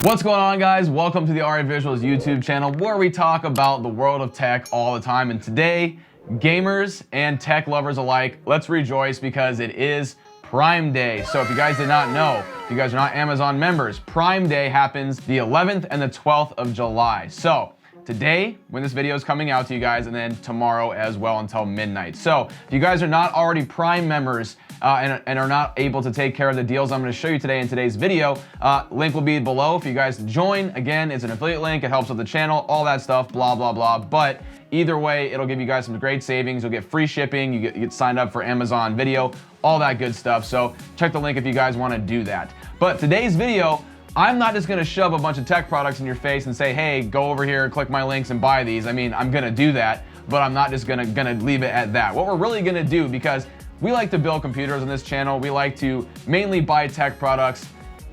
What's going on, guys? Welcome to the RA Visuals YouTube channel, where we talk about the world of tech all the time. And today, gamers and tech lovers alike, let's rejoice because it is Prime Day. So if you guys did not know, if you guys are not Amazon members, Prime Day happens the 11th and the 12th of July. So today, when this video is coming out to you guys, and then tomorrow as well until midnight. So if you guys are not already Prime members and are not able to take care of the deals I'm going to show you today in today's video, link will be below if you guys join. Again, it's an affiliate link. It helps with the channel, all that stuff, blah, blah, blah. But either way, it'll give you guys some great savings. You'll get free shipping. You get signed up for Amazon Video, all that good stuff. So check the link if you guys want to do that. But today's video, I'm not just gonna shove a bunch of tech products in your face and say, hey, go over here, click my links and buy these. I mean, I'm gonna do that, but I'm not just gonna leave it at that. What we're really gonna do, because we like to build computers on this channel, we like to mainly buy tech products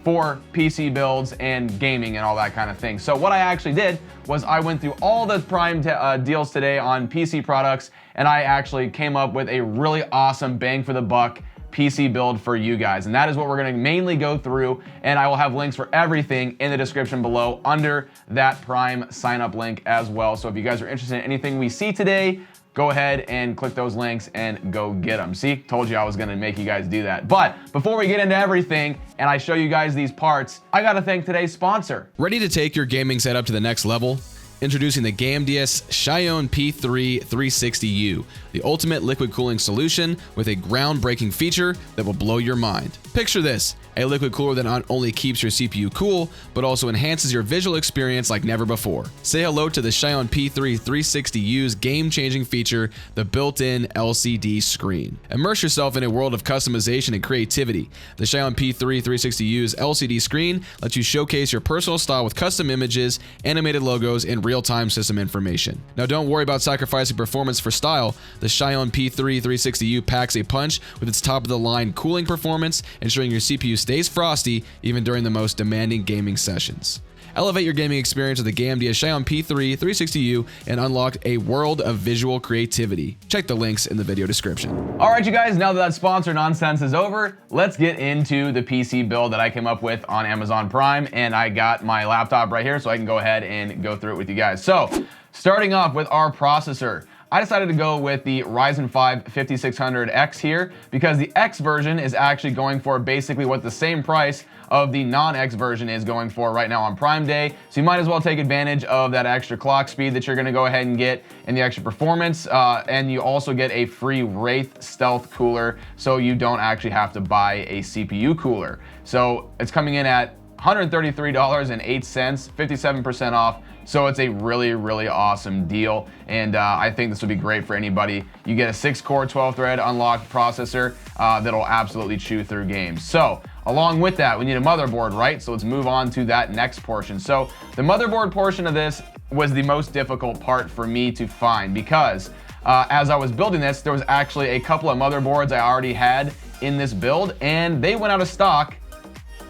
for PC builds and gaming and all that kind of thing. So what I actually did was I went through all the Prime deals today on PC products, and I actually came up with a really awesome bang for the buck PC build for you guys. And that is what we're gonna mainly go through, and I will have links for everything in the description below under that Prime sign up link as well. So if you guys are interested in anything we see today, go ahead and click those links and go get them. See, told you I was gonna make you guys do that. But before we get into everything and I show you guys these parts, I gotta thank today's sponsor. Ready to take your gaming setup to the next level? Introducing the GameDS Xion P3 360U, the ultimate liquid cooling solution with a groundbreaking feature that will blow your mind. Picture this, a liquid cooler that not only keeps your CPU cool, but also enhances your visual experience like never before. Say hello to the Xion P3 360U's game-changing feature, the built-in LCD screen. Immerse yourself in a world of customization and creativity. The Xion P3 360U's LCD screen lets you showcase your personal style with custom images, animated logos, and real-time system information. Now don't worry about sacrificing performance for style. The Xion P3 360U packs a punch with its top-of-the-line cooling performance, ensuring your CPU stays frosty even during the most demanding gaming sessions. Elevate your gaming experience with the GameDS Xion P3 360U and unlock a world of visual creativity. Check the links in the video description. All right, you guys, now that sponsor nonsense is over, let's get into the PC build that I came up with on Amazon Prime, and I got my laptop right here so I can go ahead and go through it with you guys. So, starting off with our processor, I decided to go with the Ryzen 5 5600X here because the X version is actually going for basically what the same price of the non-X version is going for right now on Prime Day. So you might as well take advantage of that extra clock speed that you're gonna go ahead and get and the extra performance. And you also get a free Wraith Stealth cooler, so you don't actually have to buy a CPU cooler. So it's coming in at $133.08, 57% off. So it's a really, really awesome deal. And I think this would be great for anybody. You get a 6-core, 12-thread unlocked processor that'll absolutely chew through games. So along with that, we need a motherboard, right? So let's move on to that next portion. So the motherboard portion of this was the most difficult part for me to find because as I was building this, there was actually a couple of motherboards I already had in this build, and they went out of stock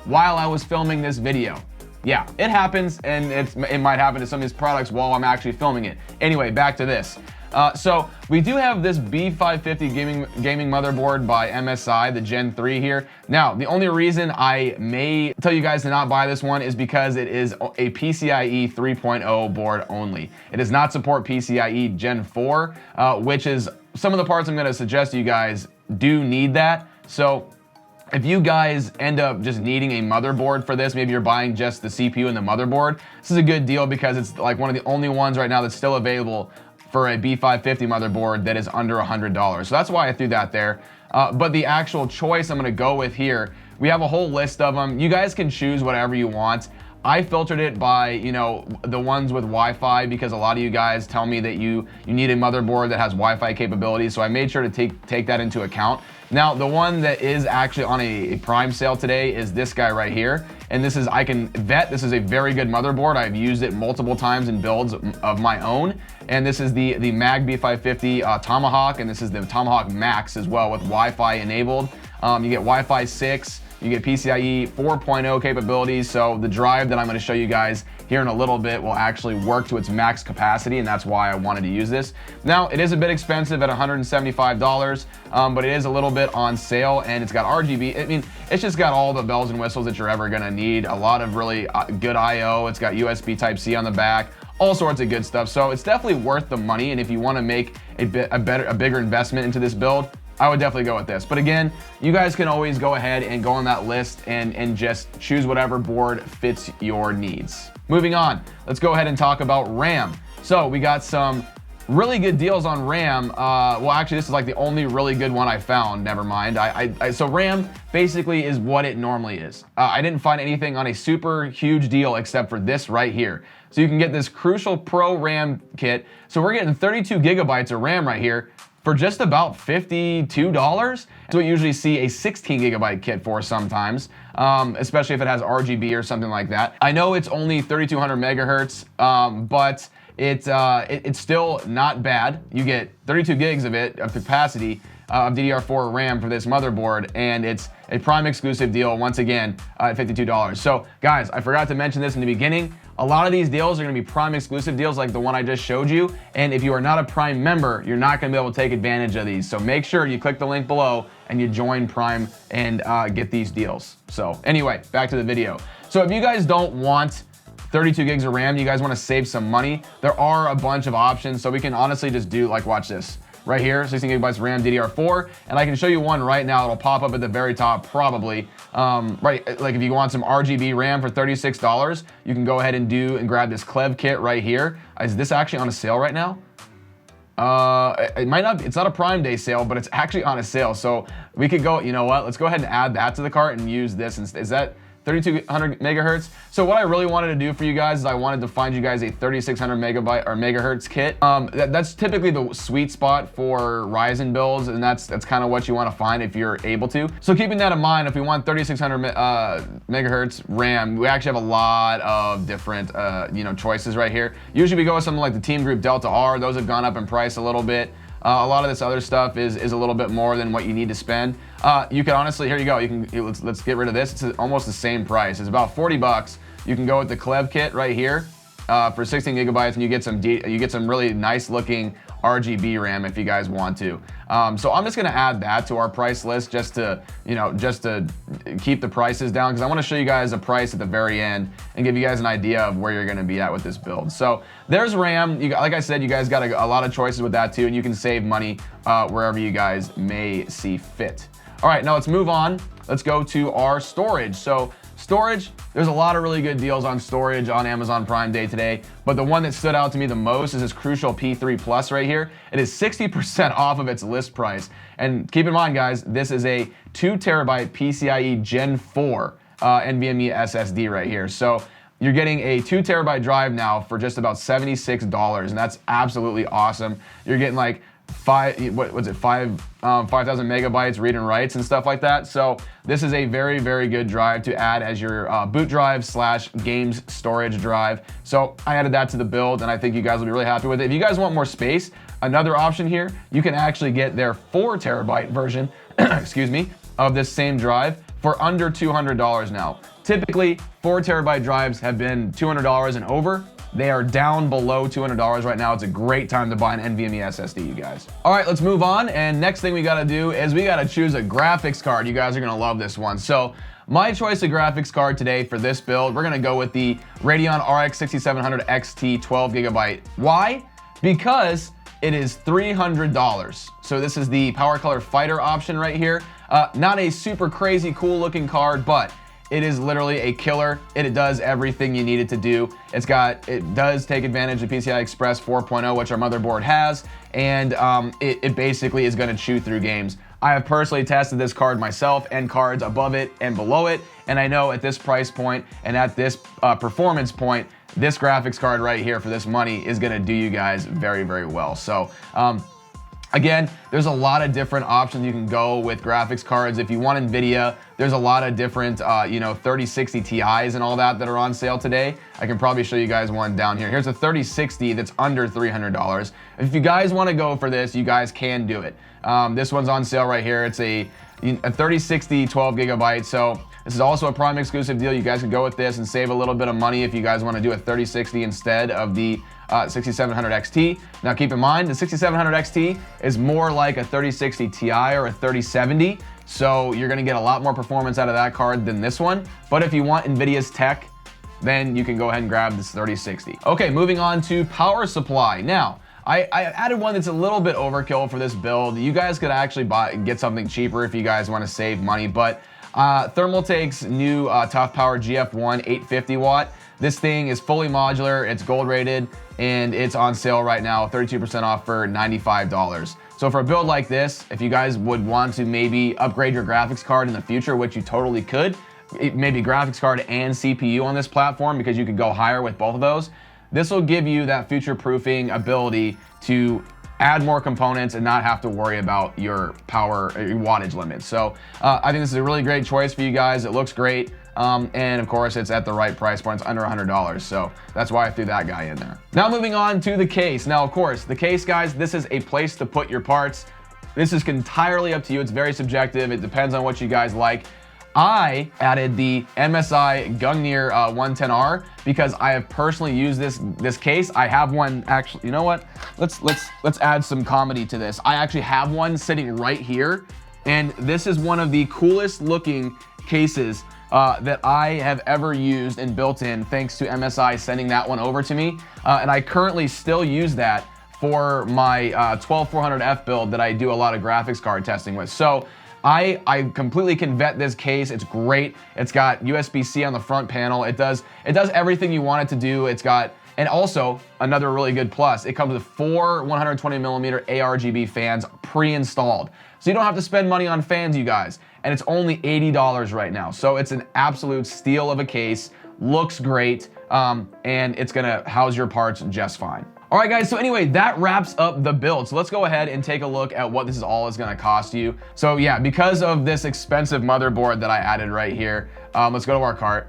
while I was filming this video. Yeah, it happens, and it might happen to some of these products while I'm actually filming it. Anyway, back to this. So we do have this B550 gaming motherboard by MSI, the Gen 3 here. Now, the only reason I may tell you guys to not buy this one is because it is a PCIe 3.0 board only. It does not support PCIe Gen 4, which is some of the parts I'm gonna suggest to you guys do need that. So if you guys end up just needing a motherboard for this, maybe you're buying just the CPU and the motherboard, this is a good deal because it's like one of the only ones right now that's still available for a B550 motherboard that is under $100. So that's why I threw that there. But the actual choice I'm gonna go with here, we have a whole list of them. You guys can choose whatever you want. I filtered it by, you know, the ones with Wi-Fi because a lot of you guys tell me that you need a motherboard that has Wi-Fi capabilities, so I made sure to take that into account. Now, the one that is actually on a Prime sale today is this guy right here, and this is, I can vet, this is a very good motherboard. I've used it multiple times in builds of my own, and this is the Mag B550 Tomahawk, and this is the Tomahawk Max as well with Wi-Fi enabled. You get Wi-Fi 6, You get PCIe 4.0 capabilities, so the drive that I'm going to show you guys here in a little bit will actually work to its max capacity, and that's why I wanted to use this. Now, it is a bit expensive at $175, but it is a little bit on sale, and it's got RGB. I mean, it's just got all the bells and whistles that you're ever going to need. A lot of really good I/O. It's got USB Type-C on the back, all sorts of good stuff. So it's definitely worth the money, and if you want to make a bigger investment into this build, I would definitely go with this. But again, you guys can always go ahead and go on that list and just choose whatever board fits your needs. Moving on, let's go ahead and talk about RAM. So we got some really good deals on RAM. Well, actually, this is like the only really good one I found. Never mind. So RAM basically is what it normally is. I didn't find anything on a super huge deal except for this right here. So you can get this Crucial Pro RAM kit. So we're getting 32 gigabytes of RAM right here for just about $52. That's what you usually see a 16 gigabyte kit for sometimes, especially if it has RGB or something like that. I know it's only 3200 megahertz, but it's still not bad. You get 32 gigs of capacity of DDR4 RAM for this motherboard, and it's a Prime exclusive deal once again at $52. So guys, I forgot to mention this in the beginning. A lot of these deals are going to be Prime exclusive deals like the one I just showed you, and if you are not a Prime member, you're not going to be able to take advantage of these. So make sure you click the link below and you join Prime and get these deals. So anyway, back to the video. So if you guys don't want 32 gigs of RAM, you guys want to save some money, there are a bunch of options. So we can honestly just do, like, watch this. Right here, 16 gigabytes RAM DDR4, and I can show you one right now. It'll pop up at the very top probably. Right, like if you want some RGB RAM for $36, you can go ahead and grab this Clev kit right here. Is this actually on a sale right now? It might not be, it's not a Prime Day sale, but it's actually on a sale. So we could go, you know what, let's go ahead and add that to the cart and use this. Is that 3200 megahertz? So what I really wanted to do for you guys is I wanted to find you guys a 3600 megahertz kit. That's typically the sweet spot for Ryzen builds, and that's kind of what you want to find if you're able to. So keeping that in mind, if we want 3600 megahertz RAM, we actually have a lot of different choices right here. Usually we go with something like the Team Group Delta R. Those have gone up in price a little bit. A lot of this other stuff is a little bit more than what you need to spend. You can honestly, here you go. Let's get rid of this. It's almost the same price. It's about 40 bucks. You can go with the Clev kit right here for 16 gigabytes, and you get some really nice looking RGB RAM if you guys want to. So I'm just gonna add that to our price list just to keep the prices down, because I want to show you guys a price at the very end and give you guys an idea of where you're gonna be at with this build. So there's RAM. Like I said, you guys got a lot of choices with that too, and you can save money wherever you guys may see fit. All right, now let's move on. Let's go to our storage. So storage, there's a lot of really good deals on storage on Amazon Prime Day today, but the one that stood out to me the most is this Crucial P3 Plus right here. It is 60% off of its list price. And keep in mind, guys, this is a 2 terabyte PCIe Gen 4 NVMe SSD right here. So you're getting a 2 terabyte drive now for just about $76, and that's absolutely awesome. You're getting like 5,000 megabytes read and writes and stuff like that. So this is a very, very good drive to add as your boot drive / games storage drive. So I added that to the build, and I think you guys will be really happy with it. If you guys want more space, another option here, you can actually get their 4 terabyte version, excuse me, of this same drive for under $200 now. Typically, 4 terabyte drives have been $200 and over. They are down below $200 right now. It's a great time to buy an NVMe SSD, you guys. All right, let's move on. And next thing we gotta do is we gotta choose a graphics card. You guys are gonna love this one. So my choice of graphics card today for this build, we're gonna go with the Radeon RX 6700 XT 12 gigabyte. Why? Because it is $300. So this is the Power Color Fighter option right here. Not a super crazy cool looking card, but it is literally a killer. It does everything you need it to do. It does take advantage of PCI Express 4.0, which our motherboard has, and it basically is gonna chew through games. I have personally tested this card myself and cards above it and below it, and I know at this price point and at this performance point, this graphics card right here for this money is gonna do you guys very, very well. So, again, there's a lot of different options you can go with graphics cards. If you want NVIDIA, there's a lot of different 3060 Ti's and all that are on sale today. I can probably show you guys one down here. Here's a 3060 that's under $300. If you guys want to go for this, you guys can do it. This one's on sale right here. It's a a 3060 12 gigabytes. So this is also a Prime exclusive deal. You guys can go with this and save a little bit of money if you guys want to do a 3060 instead of the 6700 XT. Now keep in mind, the 6700 XT is more like a 3060 Ti or a 3070. So you're gonna get a lot more performance out of that card than this one. But if you want NVIDIA's tech, then you can go ahead and grab this 3060. Okay, moving on to power supply. Now, I added one that's a little bit overkill for this build. You guys could actually get something cheaper if you guys want to save money, but Thermaltake's new Tough Power GF1 850 watt. This thing is fully modular, it's gold rated, and it's on sale right now, 32% off for $95. So for a build like this, if you guys would want to maybe upgrade your graphics card in the future, which you totally could, maybe graphics card and CPU on this platform, because you could go higher with both of those, this will give you that future-proofing ability to add more components and not have to worry about your power, your wattage limits. So I think this is a really great choice for you guys. It looks great. And of course, it's at the right price point. It's under $100. So that's why I threw that guy in there. Now moving on to the case. Now, of course, the case, guys, this is a place to put your parts. This is entirely up to you. It's very subjective. It depends on what you guys like. I added the MSI Gungnir 110R because I have personally used this case. I have one actually. You know what? Let's add some comedy to this. I actually have one sitting right here, and this is one of the coolest looking cases that I have ever used and built in, thanks to MSI sending that one over to me. And I currently still use that for my 12400F build that I do a lot of graphics card testing with. So I completely can vet this case. It's great. It's got USB-C on the front panel. It does everything you want it to do. It's got, and also another really good plus, it comes with 4 120mm ARGB fans pre-installed. So you don't have to spend money on fans, you guys. And it's only $80 right now. So it's an absolute steal of a case. Looks great, and it's gonna house your parts just fine. All right, guys, so anyway, that wraps up the build. So let's go ahead and take a look at what this is all is gonna cost you. So yeah, because of this expensive motherboard that I added right here, let's go to our cart.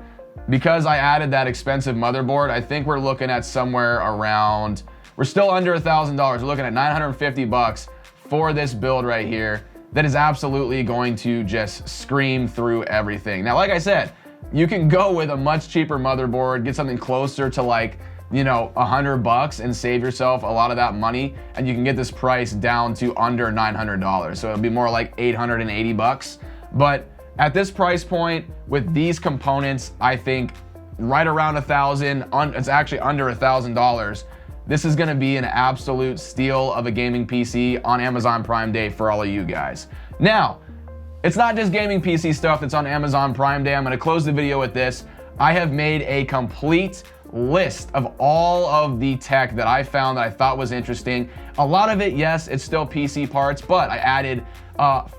Because I added that expensive motherboard, I think we're looking at somewhere around, we're still under $1,000. We're looking at 950 bucks for this build right here. That is absolutely going to just scream through everything. Now, like I said, you can go with a much cheaper motherboard, get something closer to like, you know, 100 bucks and save yourself a lot of that money, and you can get this price down to under $900. So it'll be more like 880 bucks. But at this price point with these components, I think right around $1,000, it's actually under $1,000. This is gonna be an absolute steal of a gaming PC on Amazon Prime Day for all of you guys. Now, it's not just gaming PC stuff that's on Amazon Prime Day. I'm gonna close the video with this. I have made a complete list of all of the tech that I found that I thought was interesting. A lot of it, yes, it's still PC parts, but I added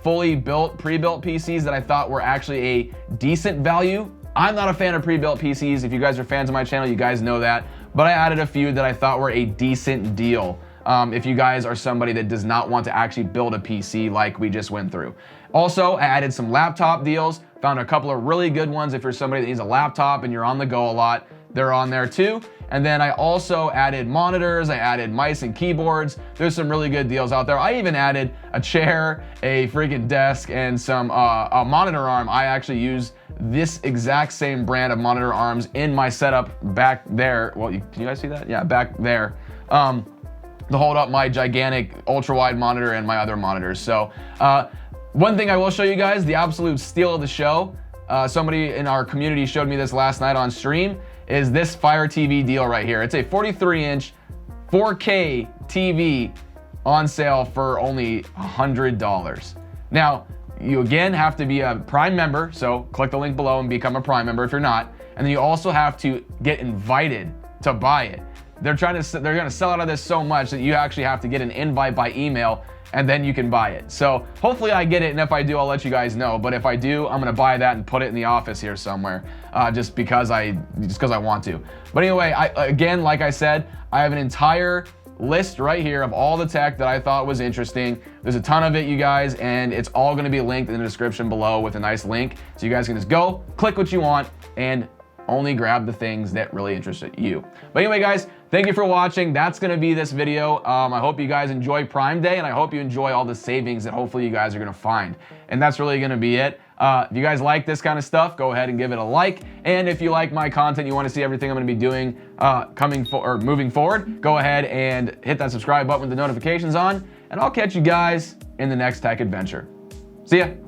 fully built, pre-built PCs that I thought were actually a decent value. I'm not a fan of pre-built PCs. If you guys are fans of my channel, you guys know that. But I added a few that I thought were a decent deal. If you guys are somebody that does not want to actually build a PC like we just went through. Also, I added some laptop deals. Found a couple of really good ones if you're somebody that needs a laptop and you're on the go a lot. They're on there too. And then I also added monitors, I added mice and keyboards. There's some really good deals out there. I even added a chair, a freaking desk, and some a monitor arm. I actually use this exact same brand of monitor arms in my setup back there. Well, can you guys see that? Yeah, back there. To hold up my gigantic ultra-wide monitor and my other monitors. So one thing I will show you guys, the absolute steal of the show, somebody in our community showed me this last night on stream, is this Fire TV deal right here. It's a 43-inch 4K TV on sale for only $100. Now, you again have to be a Prime member, so click the link below and become a Prime member if you're not. And then you also have to get invited to buy it. They're gonna sell out of this so much that you actually have to get an invite by email, and then you can buy it. So hopefully I get it, and if I do, I'll let you guys know. But if I do, I'm gonna buy that and put it in the office here somewhere, just because I want to. But anyway, again, like I said, I have an entire list right here of all the tech that I thought was interesting. There's a ton of it, you guys, and it's all gonna be linked in the description below with a nice link. So you guys can just go, click what you want, and only grab the things that really interest you. But anyway, guys, thank you for watching. That's going to be this video. I hope you guys enjoy Prime Day, and I hope you enjoy all the savings that hopefully you guys are going to find. And that's really going to be it. If you guys like this kind of stuff, go ahead and give it a like. And if you like my content, you want to see everything I'm going to be doing moving forward, go ahead and hit that subscribe button with the notifications on. And I'll catch you guys in the next tech adventure. See ya.